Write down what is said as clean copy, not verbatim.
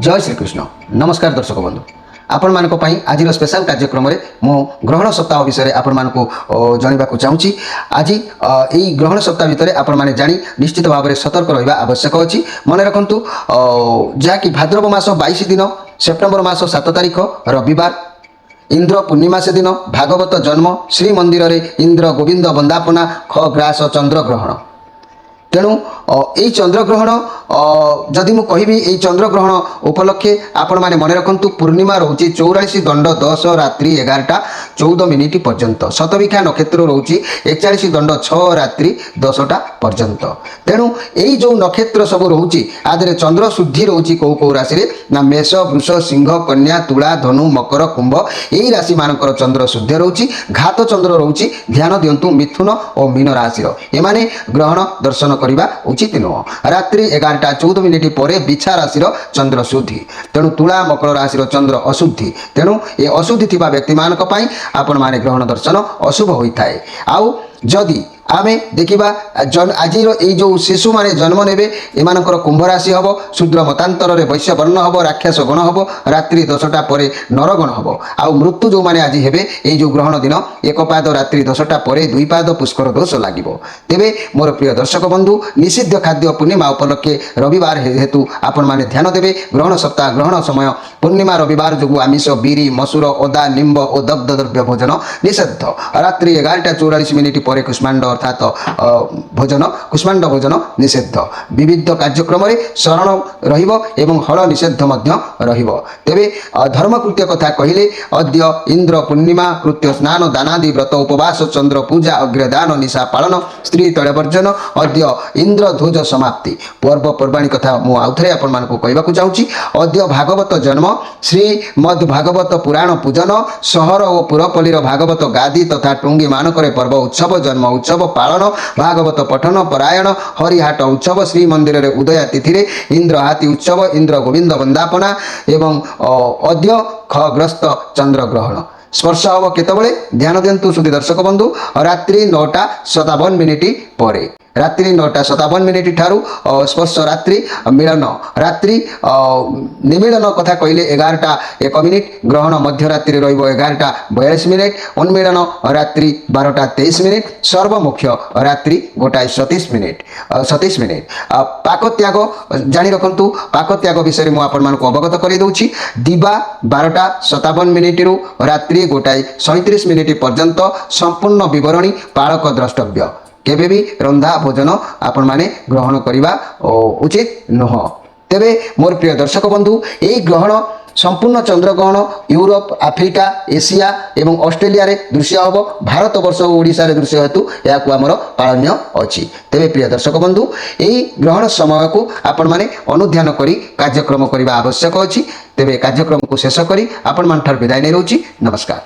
जय श्री कृष्ण। नमस्कार दर्शक बंधु, आपण मानक पई आज स्पेशल कार्यक्रम रे मो ग्रहण सप्ताह विषय आपण मानक जानिबा को चाहूची। आज एई ग्रहण सप्ताह भितर आपण माने जानी निश्चित भाव में सतर्क रहिबा आवश्यक अछि। मन रखंतु जा कि भाद्रव मास 22 दिन सेप्टेम्बर मास 7 तारिख रविवार इंद्र पूर्णिमा से दिन भागवत जन्म श्री मंदिर रे इंद्र गोविंद वंदापना खग्रास चंद्र ग्रहण। तेणु यही चंद्रग्रहण जदि मु कहि यही चंद्रग्रहण उपलक्षे आपण माने मन रखंतु पूर्णिमा रोची 44 दंड 10 रात्रि 11:14 पर्यंत। शतभिखा नक्षत्र रोची 41 दंड 6 रात्रि 10टा पर्यंत। तेणु यही जो नक्षत्र सब रोची आदरे चंद्र शुद्धि रोची को राशि रे ना मेष वृष सिंह कन्या तुला धनु मकर कुंभ यही राशि मानकर चंद्र शुद्ध रोची। घात चंद्र रोची ध्यान दियंतु मिथुन और मीन राशि रो एमाने ग्रहण दर्शन करने उचित नुह। रात्रि 11:14 पर बिछा राशि चंद्र शुद्धि। तेणु तुला मकर राशि चंद्र अशुद्धि। तेणु ये अशुद्धि थिबा व्यक्ति मानक पई आपण माने ग्रहण दर्शन अशुभ होइथाय। आउ जदि आमे देखिबा आज जो शिशु माने जन्म नेबे एमानकर कुंभ राशि हबो। शूद्र मतांतर रे वैश्य वर्ण हबो, राक्षस गण हबो, रात्रि 10टा परे नरगण हबो। आउ मृत्यु जो माने आज हेबे एई जो ग्रहण दिन एक पाद रात्रि 10टा परे दुई पाद पुष्कर दोष लागिबो। तेबे मोर प्रिय दर्शक बंधु, निषिद्ध खाद्य पूर्णिमा उपलक्षे रविवार हेतु आपण माने ध्यान देबे। ग्रहण सप्ताह ग्रहण समय पूर्णिमा रविवार जो आमिष बीरी मसूर ओदा निम्ब और दग्ध द्रव्य भोजन निषिद्ध। रात्रि 11:44 पर कुष्मांड अर्थात भोजन कुष्मांड भोजन निषिद्ध। विविध कार्यक्रम शरण रहिबो एवं हल निषेध मध्य रहिबो। तेबे धर्मकृत्य कथा कहिले अद्य इंद्र पूर्णिमा कृत्य स्नान दानादि व्रत उपवास चंद्र पूजा अग्रदान निशा पालन स्त्री तैलवर्जन अद्य इंद्र ध्वज समाप्ति पर्व पर्वाणी कथा मु आउथरे आपण मानकु कहबाकू चाहूची। अद्य भागवत जन्म श्रीमद् भागवत पुराण पूजन सहर और पुरपल्लीर भागवत गादी तथा टुंगी मानकरे पर्व उत्सव जन्म उत्सव पालन भागवत पठन परायण हरिहाट उत्सव श्री मंदिर रे उदया तिथि रे इंद्र हाथी उत्सव इंद्र गोविंद वंदापना एवं अद्य खग्रस्त चंद्र ग्रहण। स्पर्श हम केतबळे ध्यान दियंतु सुधी दर्शक बंधु। रात्रि 9:57 परे रात्रि 9:57 ठारू स्पर्श रात्रि मिलन रात्रि निमिलन कथा कहले 11:01 ग्रहण मध्यरात्रि रहिबो 11:42 उन्मिलन रात्रि 12:23 सर्वमुख्य रात्रि 1:37 पाक त्याग जानी रखंतु। पाक त्याग विषय में आपण मानक अवगत करि दउछि। दिबा 12:57 रु रात्रि 1:37 पर्यंत संपूर्ण विवरणी पाळक द्रष्टव्य। केबे भी रंधा भोजन आपण माने ग्रहण करिबा उचित नुह। तेबे मोर प्रिय दर्शक बंधु, एई ग्रहण संपूर्ण चंद्रग्रहण यूरोप आफ्रिका एशिया एवं ऑस्ट्रेलिया रे दृश्य हबो। भारत वर्ष और ओडिशा रे दृश्य हेतु याकु हमर पालन्य अछि। तेबे प्रिय दर्शक बंधु, एई ग्रहण समय को आपण माने अनुध्यान करी कार्यक्रम करिबा आवश्यक अछि। तेबे कार्यक्रम को शेष करी आपण मान ठार विदाय नै रहउछि। नमस्कार।